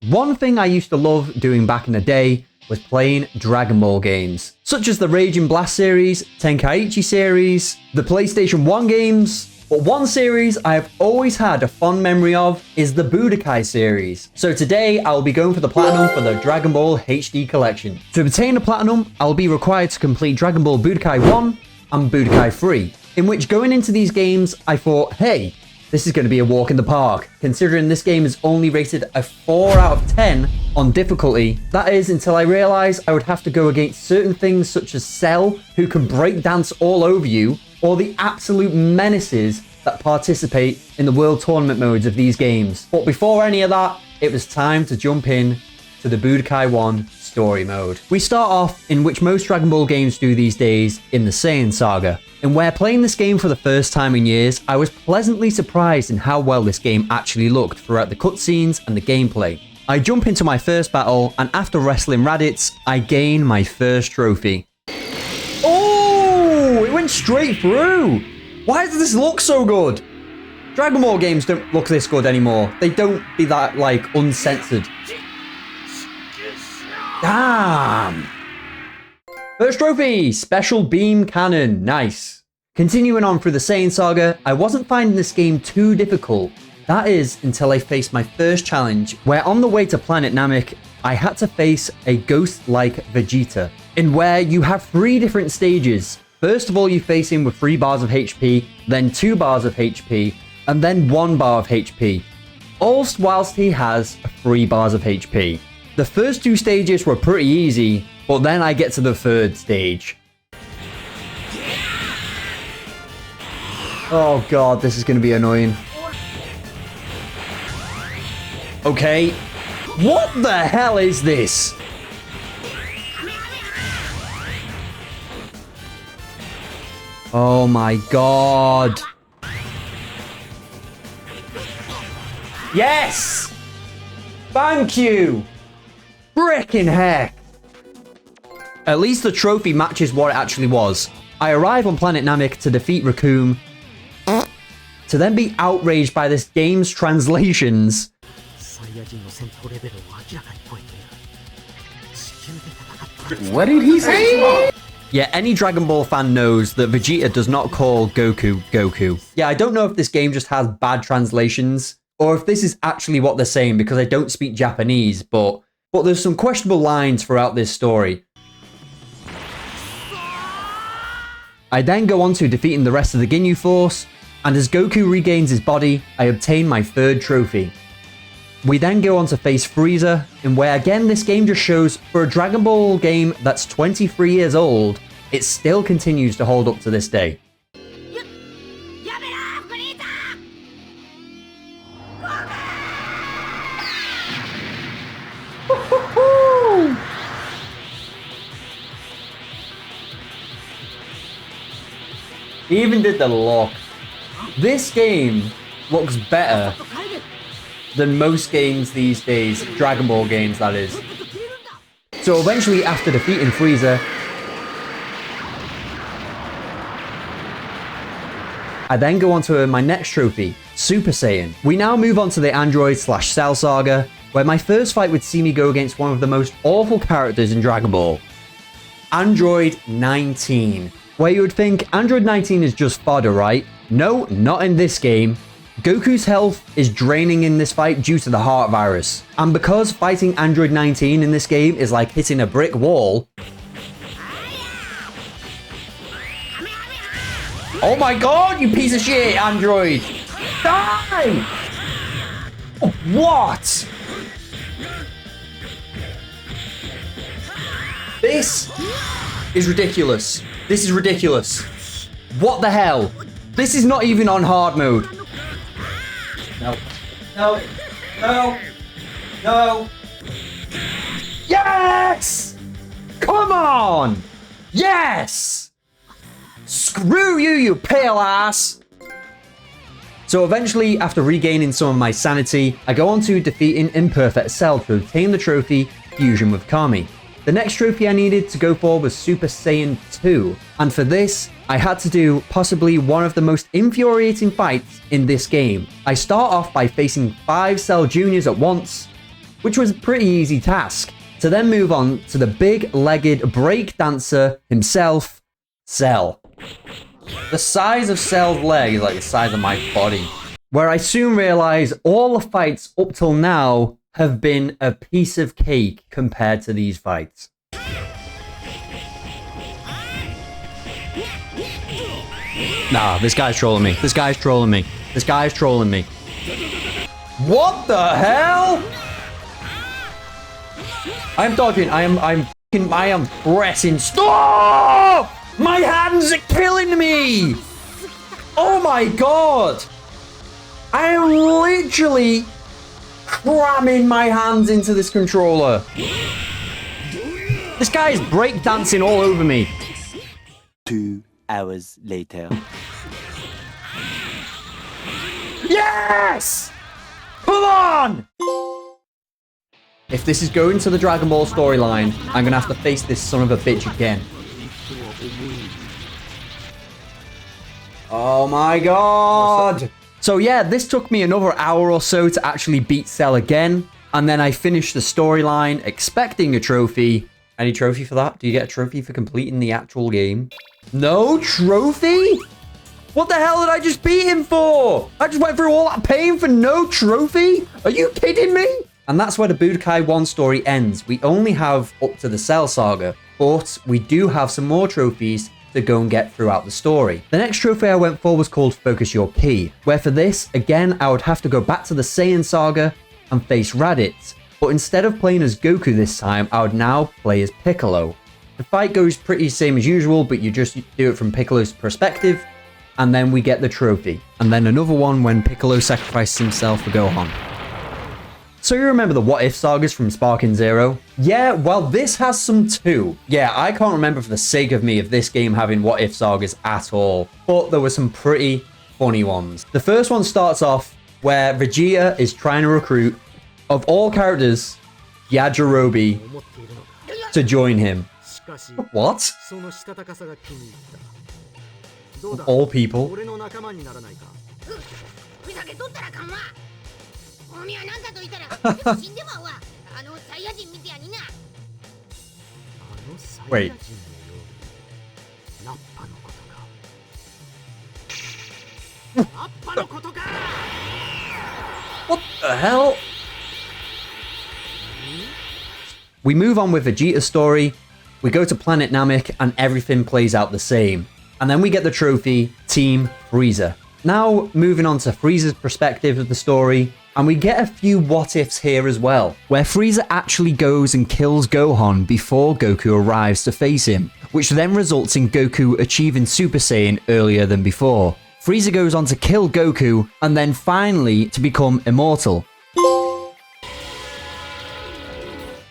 One thing I used to love doing back in the day was playing Dragon Ball games, such as the Raging Blast series, Tenkaichi series, the PlayStation 1 games. But one series I have always had a fond memory of is the Budokai series. So today I will be going for the Platinum for the Dragon Ball HD collection. To obtain the Platinum, I will be required to complete Dragon Ball Budokai 1 and Budokai 3, in which going into these games I thought, hey, this is going to be a walk in the park, considering this game is only rated a 4 out of 10 on difficulty. That is until I realised I would have to go against certain things such as Cell, who can break dance all over you, or the absolute menaces that participate in the world tournament modes of these games. But before any of that, it was time to jump in to the Budokai 1 story mode. We start off in which most Dragon Ball games do these days, in the Saiyan Saga. And where playing this game for the first time in years, I was pleasantly surprised in how well this game actually looked throughout the cutscenes and the gameplay. I jump into my first battle, and after wrestling Raditz, I gain my first trophy. Oh, it went straight through! Why does this look so good? Dragon Ball games don't look this good anymore. They don't be that, like, uncensored. Damn! First trophy, Special Beam Cannon, nice. Continuing on through the Saiyan Saga, I wasn't finding this game too difficult. That is, until I faced my first challenge, where on the way to Planet Namek, I had to face a ghost-like Vegeta, in where you have 3 different stages. First of all, you face him with 3 bars of HP, then 2 bars of HP, and then 1 bar of HP, all whilst he has 3 bars of HP. The first 2 stages were pretty easy, but then I get to the 3rd stage. Oh god, this is going to be annoying. Okay. What the hell is this? Oh my god. Yes! Thank you! Frickin' heck! At least the trophy matches what it actually was. I arrive on Planet Namek to defeat Raccoon, to then be outraged by this game's translations. What did he say? Yeah, any Dragon Ball fan knows that Vegeta does not call Goku, Goku. Yeah, I don't know if this game just has bad translations, or if this is actually what they're saying, because I don't speak Japanese, but there's some questionable lines throughout this story. I then go on to defeating the rest of the Ginyu Force, and as Goku regains his body, I obtain my 3rd trophy. We then go on to face Frieza, in where again this game just shows, for a Dragon Ball game that's 23 years old, it still continues to hold up to this day. He even did the look. This game looks better than most games these days, Dragon Ball games that is. So eventually, after defeating Frieza, I then go on to my next trophy, Super Saiyan. We now move on to the Android/Cell Saga, where my first fight would see me go against one of the most awful characters in Dragon Ball, Android 19. Where you would think Android 19 is just fodder, right? No, not in this game. Goku's health is draining in this fight due to the heart virus. And because fighting Android 19 in this game is like hitting a brick wall... Oh my god, you piece of shit, Android! Die! What? This is ridiculous. This is ridiculous. What the hell? This is not even on hard mode. No. No. No. No. Yes! Come on! Yes! Screw you, you pale ass! So eventually, after regaining some of my sanity, I go on to defeating Imperfect Cell to obtain the trophy Fusion with Kami. The next trophy I needed to go for was Super Saiyan 2, and for this, I had to do possibly one of the most infuriating fights in this game. I start off by facing 5 Cell Juniors at once, which was a pretty easy task, to then move on to the big-legged break dancer himself, Cell. The size of Cell's leg is like the size of my body. Where I soon realized all the fights up till now have been a piece of cake compared to these fights. Nah, this guy's trolling me. This guy's trolling me. This guy's trolling me. What the hell? I'm dodging. I am pressing. Stop! My hands are killing me! Oh my god! I am literally cramming my hands into this controller. This guy is breakdancing all over me. 2 hours later. Yes! Come on! If this is going to the Dragon Ball storyline, I'm gonna have to face this son of a bitch again. Oh my god! So yeah, this took me another hour or so to actually beat Cell again. And then I finished the storyline expecting a trophy. Any trophy for that? Do you get a trophy for completing the actual game? No trophy? What the hell did I just beat him for? I just went through all that pain for no trophy? Are you kidding me? And that's where the Budokai 1 story ends. We only have up to the Cell Saga, but we do have some more trophies to go and get throughout the story. The next trophy I went for was called Focus Your Ki, where for this, again, I would have to go back to the Saiyan Saga and face Raditz. But instead of playing as Goku this time, I would now play as Piccolo. The fight goes pretty same as usual, but you just do it from Piccolo's perspective, and then we get the trophy. And then another one when Piccolo sacrifices himself for Gohan. So you remember the What If sagas from Sparking Zero? Yeah, well, this has some too. Yeah, I can't remember for the sake of me of this game having What If sagas at all, but there were some pretty funny ones. The first one starts off where Vegeta is trying to recruit, of all characters, Yajirobe to join him. What? Of all people. Wait. What the hell? We move on with Vegeta's story. We go to Planet Namek and everything plays out the same. And then we get the trophy, Team Frieza. Now, moving on to Frieza's perspective of the story, and we get a few what-ifs here as well, where Frieza actually goes and kills Gohan before Goku arrives to face him, which then results in Goku achieving Super Saiyan earlier than before. Frieza goes on to kill Goku, and then finally to become immortal.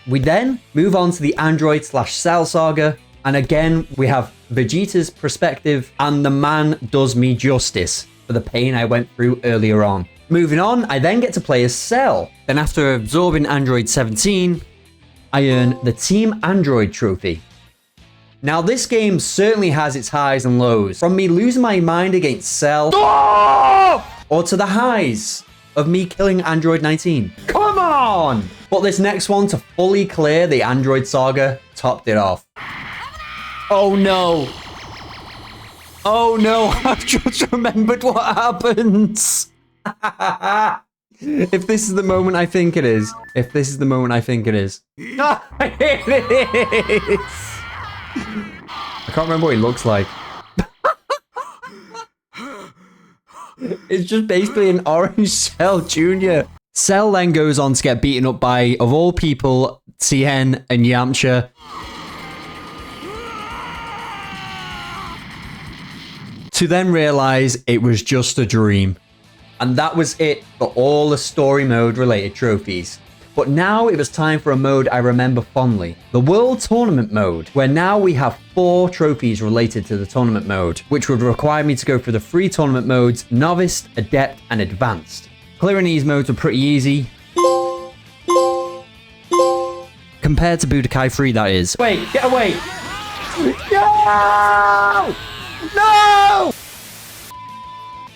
We then move on to the Android/Cell saga, and again, we have Vegeta's perspective, and the man does me justice for the pain I went through earlier on. Moving on, I then get to play as Cell. Then after absorbing Android 17, I earn the Team Android trophy. Now this game certainly has its highs and lows. From me losing my mind against Cell, or to the highs of me killing Android 19. Come on! But this next one to fully clear the Android saga topped it off. Oh no. Oh no, I've just remembered what happens. If this is the moment I think it is. If this is the moment I think it is. It is. I can't remember what he looks like. It's just basically an orange Cell Jr. Cell then goes on to get beaten up by, of all people, Tien and Yamcha. To then realize it was just a dream. And that was it for all the story mode related trophies. But now it was time for a mode I remember fondly. The World Tournament mode, where now we have 4 trophies related to the tournament mode, which would require me to go through the 3 tournament modes, Novice, Adept, and Advanced. Clearing these modes were pretty easy. Compared to Budokai 3, that is. Wait, get away! No! No!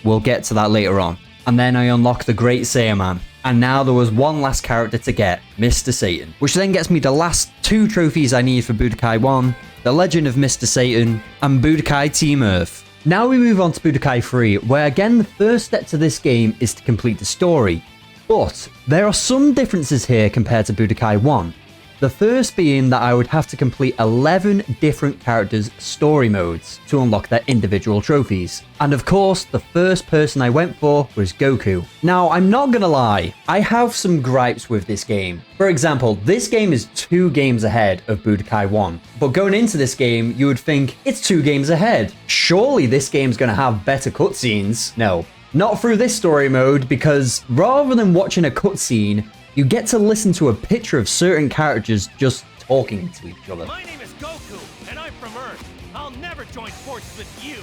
We'll get to that later on. And then I unlock the Great Saiyaman. And now there was one last character to get, Mr. Satan, which then gets me the last 2 trophies I need for Budokai 1, The Legend of Mr. Satan, and Budokai Team Earth. Now we move on to Budokai 3, where again the first step to this game is to complete the story. But there are some differences here compared to Budokai 1. The first being that I would have to complete 11 different characters' story modes to unlock their individual trophies. And of course, the first person I went for was Goku. Now, I'm not gonna lie, I have some gripes with this game. For example, this game is 2 games ahead of Budokai 1. But going into this game, you would think, it's 2 games ahead. Surely this game's gonna have better cutscenes. No, not through this story mode, because rather than watching a cutscene, you get to listen to a picture of certain characters just talking to each other. My name is Goku, and I'm from Earth. I'll never join forces with you.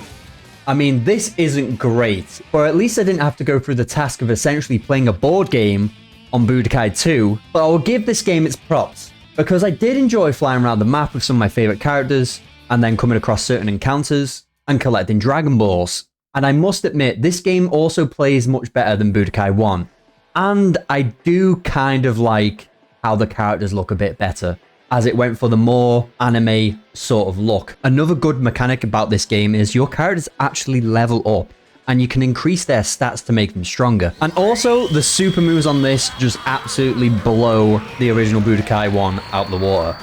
I mean, this isn't great, but at least I didn't have to go through the task of essentially playing a board game on Budokai 2, but I will give this game its props, because I did enjoy flying around the map with some of my favorite characters, and then coming across certain encounters, and collecting Dragon Balls. And I must admit, this game also plays much better than Budokai 1. And I do kind of like how the characters look a bit better, as it went for the more anime sort of look. Another good mechanic about this game is your characters actually level up, and you can increase their stats to make them stronger. And also, the super moves on this just absolutely blow the original Budokai 1 out the water.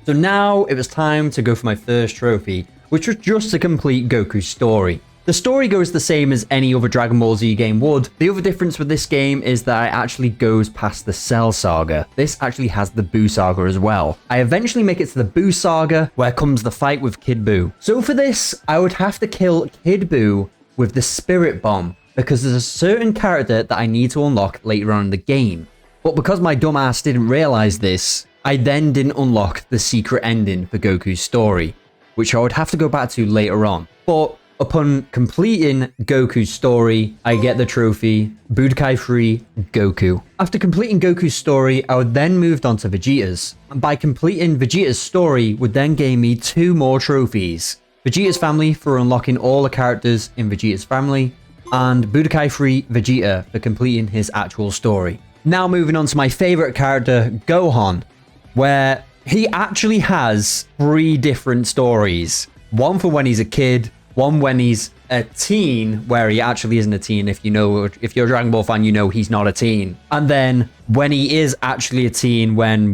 So now it was time to go for my first trophy, which was just to complete Goku's story. The story goes the same as any other Dragon Ball Z game would. The other difference with this game is that it actually goes past the Cell Saga. This actually has the Buu Saga as well. I eventually make it to the Buu Saga, where comes the fight with Kid Buu. So for this, I would have to kill Kid Buu with the Spirit Bomb, because there's a certain character that I need to unlock later on in the game. But because my dumbass didn't realize this, I then didn't unlock the secret ending for Goku's story, which I would have to go back to later on. But upon completing Goku's story, I get the trophy, Budokai 3 Goku. After completing Goku's story, I would then move on to Vegeta's. And by completing Vegeta's story would then gain me 2 more trophies. Vegeta's family for unlocking all the characters in Vegeta's family, and Budokai 3 Vegeta for completing his actual story. Now moving on to my favorite character, Gohan, where he actually has 3 different stories. One for when he's a kid, one when he's a teen, where he actually isn't a teen. If you're a Dragon Ball fan, you know he's not a teen. And then when he is actually a teen, when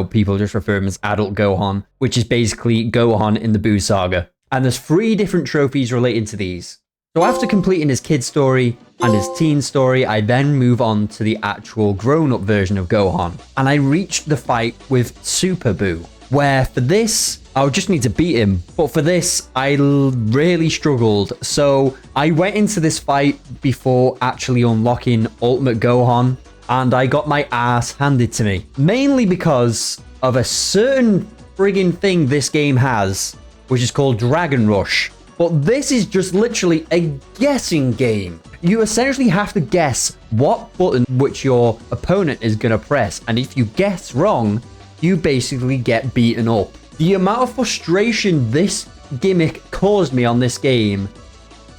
people just refer him as adult Gohan, which is basically Gohan in the Buu Saga. And there's 3 different trophies relating to these. So after completing his kid story and his teen story, I then move on to the actual grown-up version of Gohan. And I reached the fight with Super Buu, where for this, I would just need to beat him. But for this, I really struggled. So I went into this fight before actually unlocking Ultimate Gohan, and I got my ass handed to me. Mainly because of a certain friggin' thing this game has, which is called Dragon Rush. But this is just literally a guessing game. You essentially have to guess what button which your opponent is going to press. And if you guess wrong, you basically get beaten up. The amount of frustration this gimmick caused me on this game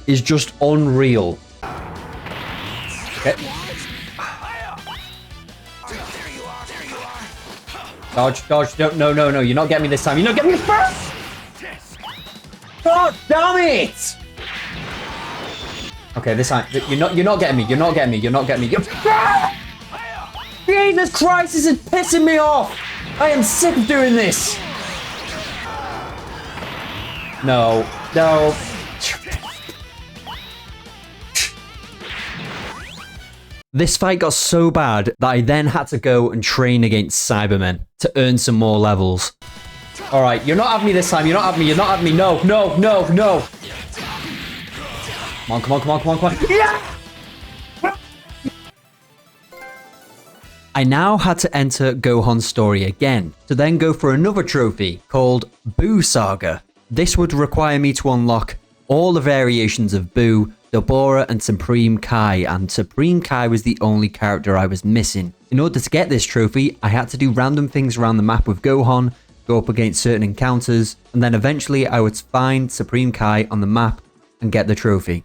is just unreal. Okay. Dodge, dodge, no, you're not getting me this time. You're not getting me first! God damn it! Okay, this time you're not getting me. Jesus Christ, this is pissing me off. I am sick of doing this. No. This fight got so bad that I then had to go and train against Cybermen to earn some more levels. All right, you're not having me this time. You're not having me. No. Come on. Yeah! I now had to enter Gohan's story again, to then go for another trophy called Buu Saga. This would require me to unlock all the variations of Buu, Dobora, and Supreme Kai, and Supreme Kai was the only character I was missing. In order to get this trophy, I had to do random things around the map with Gohan, go up against certain encounters, and then eventually I would find Supreme Kai on the map and get the trophy.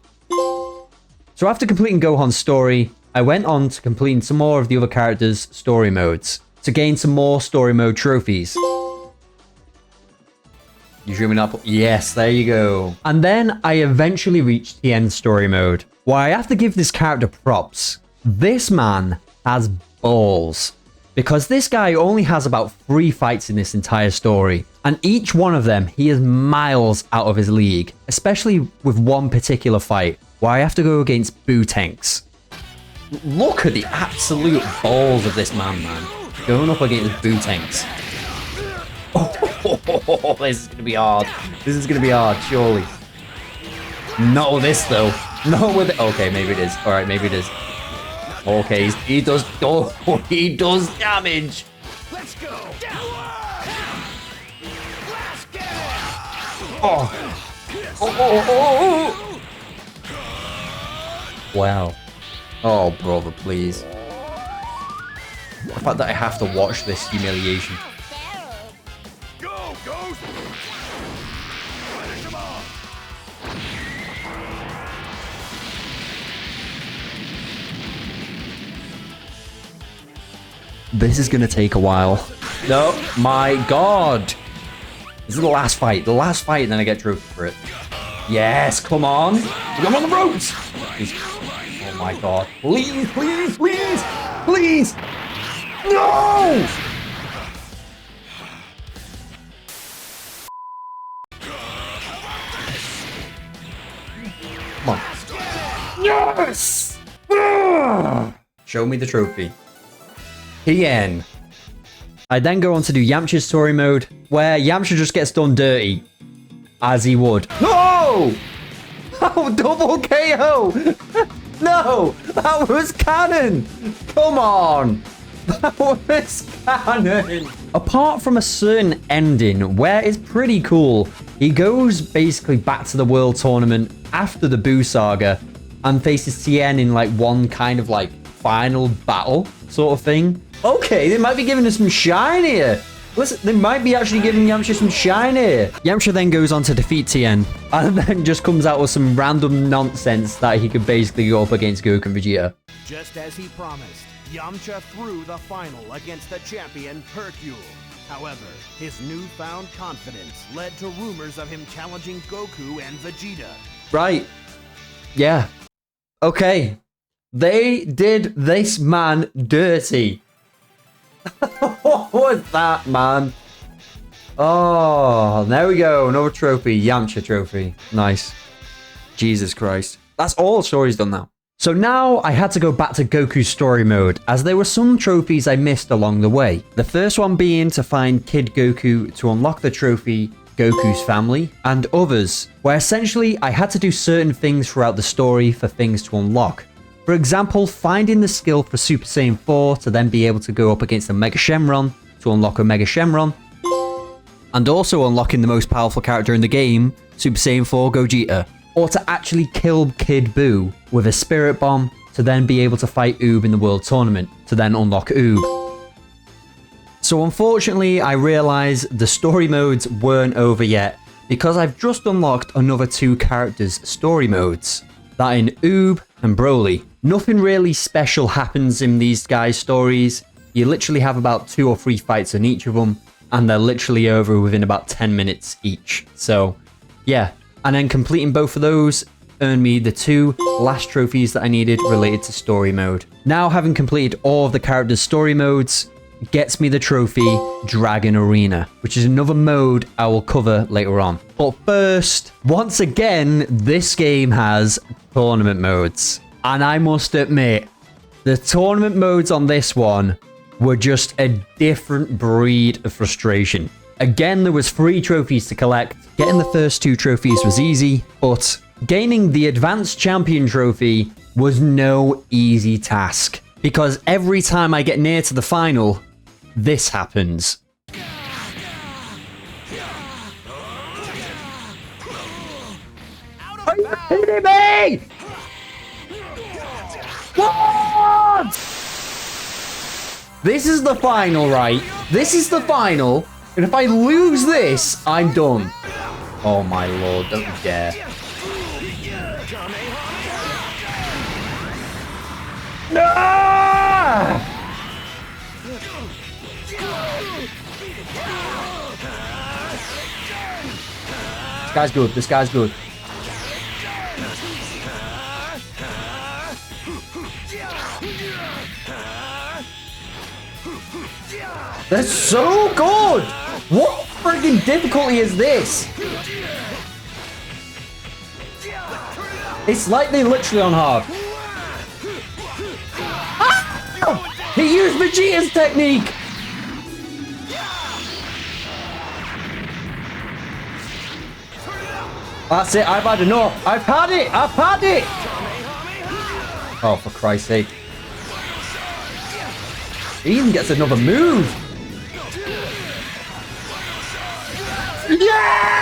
So after completing Gohan's story, I went on to completing some more of the other characters' story modes to gain some more story mode trophies. You zooming up? Yes, there you go. And then I eventually reached the end story mode, where I have to give this character props. This man has balls, because this guy only has about 3 fights in this entire story, and each one of them he is miles out of his league, especially with one particular fight where I have to go against Boo Tanks. Look at the absolute balls of this man, going up against Boo Tanks. Oh, this is gonna be hard. This is gonna be hard, surely. Not with this though. Not with it. Okay, maybe it is. All right, maybe it is. Okay, he does. Oh, he does damage. Let's go. Oh. Wow. Oh, brother, please. The fact that I have to watch this humiliation. Go, Ghost. Finish him off. This is gonna take a while. No, my God. This is the last fight. The last fight, and then I get trophy for it. Yes, come on. I'm on the ropes. Please. Oh my God. Please, please, please, please. No! Come on. Yes! Show me the trophy. PN. I then go on to do Yamcha's story mode, where Yamcha just gets done dirty, as he would. No! Oh, double KO! No! That was canon! Come on! That was canon! Apart from a certain ending, where it's pretty cool, he goes basically back to the World Tournament after the Boo Saga, and faces Tien in like one kind of like final battle sort of thing. Okay, they might be giving us some shine here. Listen, they might be actually giving Yamcha some shine here. Yamcha then goes on to defeat Tien, and then just comes out with some random nonsense that he could basically go up against Goku and Vegeta. Just as he promised, Yamcha threw the final against the champion Hercule. However, his newfound confidence led to rumors of him challenging Goku and Vegeta. Right. Yeah. Okay. They did this man dirty. What was that, man? Oh, there we go. Another trophy. Yamcha trophy. Nice. Jesus Christ. That's all the story's done now. So now I had to go back to Goku's story mode, as there were some trophies I missed along the way. The first one being to find Kid Goku to unlock the trophy Goku's family, and others, where essentially I had to do certain things throughout the story for things to unlock. For example, finding the skill for Super Saiyan 4 to then be able to go up against a Mega Shenron to unlock a Mega Shenron, and also unlocking the most powerful character in the game, Super Saiyan 4 Gogeta, or to actually kill Kid Buu with a Spirit Bomb to then be able to fight Oob in the World Tournament to then unlock Oob. So unfortunately, I realized the story modes weren't over yet, because I've just unlocked another 2 characters' story modes, that in Oob and Broly. Nothing really special happens in these guys' stories. You literally have about 2 or 3 fights in each of them, and they're literally over within about 10 minutes each. So, yeah. And then completing both of those earned me the 2 last trophies that I needed related to story mode. Now, having completed all of the characters' story modes, gets me the trophy Dragon Arena, which is another mode I will cover later on. But first, once again, this game has tournament modes. And I must admit, the tournament modes on this one were just a different breed of frustration. Again, there was 3 trophies to collect. Getting the first 2 trophies was easy, but gaining the Advanced Champion trophy was no easy task. Because every time I get near to the final, this happens. Are you kidding me? What? This is the final, right? This is the final. And if I lose this, I'm done. Oh my lord, don't you dare. No! This guy's good, this guy's good. That's so good! What friggin' difficulty is this? It's like they literally on hard. Ah! He used Vegeta's technique! That's it, I've had enough. I've had it! I've had it! Oh, for Christ's sake. He even gets another move. Yeah!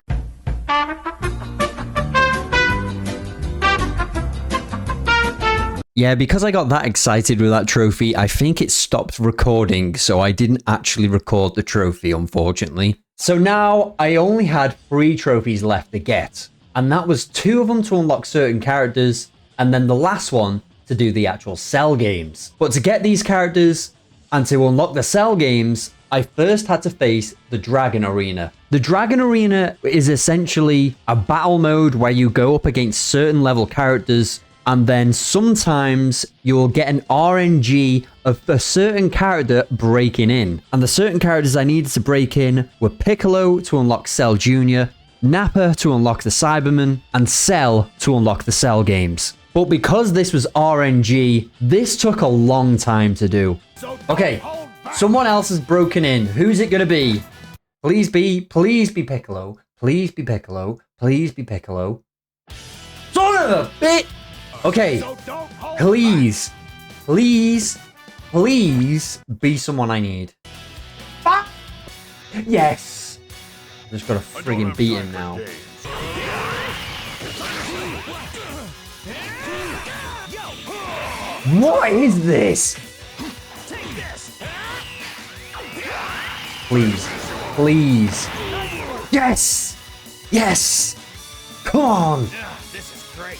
Yeah, because I got that excited with that trophy, I think it stopped recording, so I didn't actually record the trophy, unfortunately. So now I only had 3 trophies left to get, and that was 2 of them to unlock certain characters, and then the last one to do the actual Cell games. But to get these characters and to unlock the Cell games, I first had to face the Dragon Arena. The Dragon Arena is essentially a battle mode where you go up against certain level characters, and then sometimes you'll get an RNG of a certain character breaking in. And the certain characters I needed to break in were Piccolo to unlock Cell Jr., Nappa to unlock the Cyberman, and Cell to unlock the Cell games. But because this was RNG, this took a long time to do. Okay, someone else has broken in. Who's it gonna be? Please be Piccolo. Please be Piccolo. Please be Piccolo. Son of a bit! Okay, please be someone I need. Ah! Yes! I just gotta friggin' beat him now. What is this? Please. Yes! Yes! Come on! This is great.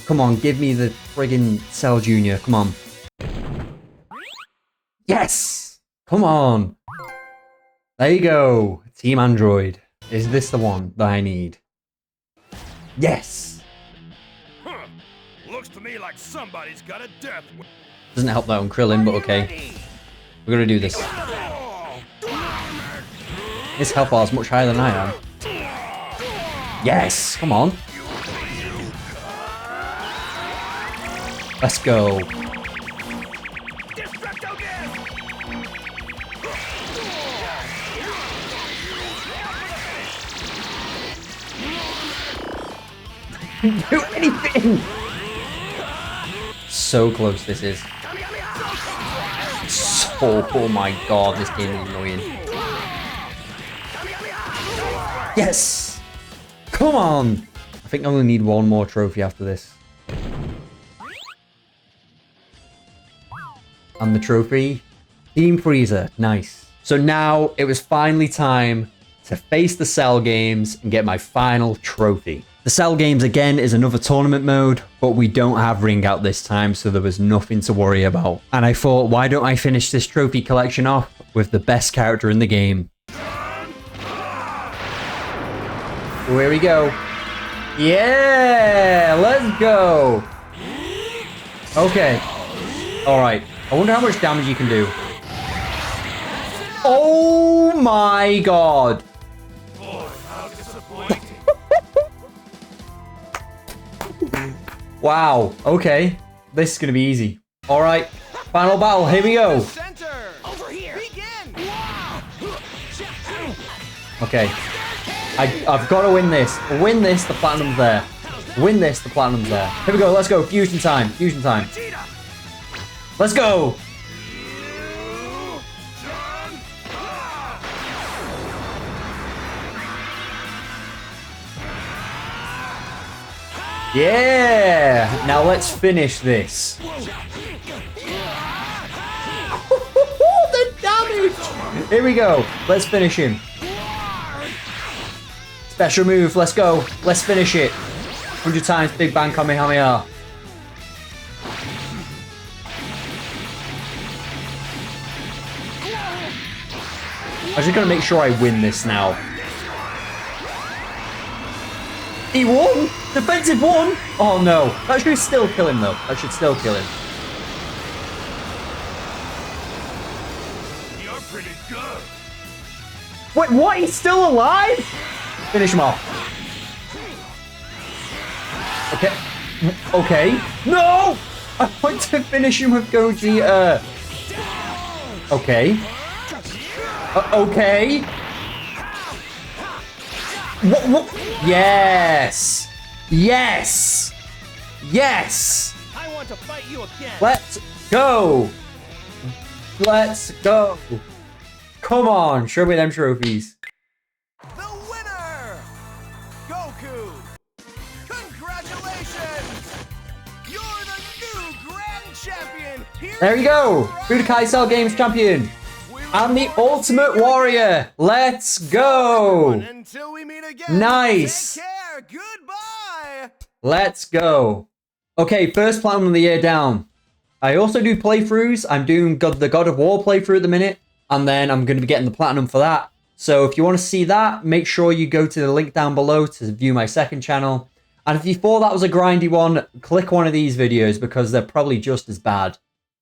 Come on, give me the friggin' Cell Jr. Come on. Yes! Come on. There you go. Team Android. Is this the one that I need? Yes! Looks to me like somebody's got a death. Doesn't help that on Krillin, but okay. We're gonna do this. His health bar is much higher than I am. Yes! Come on. Let's go. Do anything! So close this is. So, oh my god, this game is annoying. Yes! Come on! I think I only need one more trophy after this. And the trophy? Team Freezer. Nice. So now it was finally time to face the Cell games and get my final trophy. The Cell games again is another tournament mode, but we don't have ring out this time, so there was nothing to worry about. And I thought, why don't I finish this trophy collection off with the best character in the game? So here we go. Yeah, let's go. Okay. All right. I wonder how much damage you can do. Oh my god. Wow. Okay. This is going to be easy. All right. Final battle. Here we go. Okay. I've got to win this. Win this, the platinum's there. Win this, the platinum's there. Here we go. Let's go. Fusion time. Fusion time. Let's go. Yeah. Now let's finish this. The damage. Here we go. Let's finish him. Special move. Let's go. Let's finish it. 100 times Big Bang Kamehameha. I'm just going to make sure I win this now. He won! Defensive won! Oh no. That should still kill him though. That should still kill him. You're pretty good. Wait, what? He's still alive? Finish him off. Okay. Okay. No! I want to finish him with Gogeta. Okay. Okay. What? Yes. Yes. Yes. I want to fight you again. Let's go. Let's go. Come on. Show me them trophies. The winner, Goku. Congratulations. You're the new grand champion. There you go. Budokai Cell Games champion. I'm the Ultimate Warrior. Let's go. Until we meet again. Nice. Take care. Goodbye. Let's go. Okay, first Platinum of the year down. I also do playthroughs. I'm doing the God of War playthrough at the minute. And then I'm going to be getting the Platinum for that. So if you want to see that, make sure you go to the link down below to view my second channel. And if you thought that was a grindy one, click one of these videos because they're probably just as bad.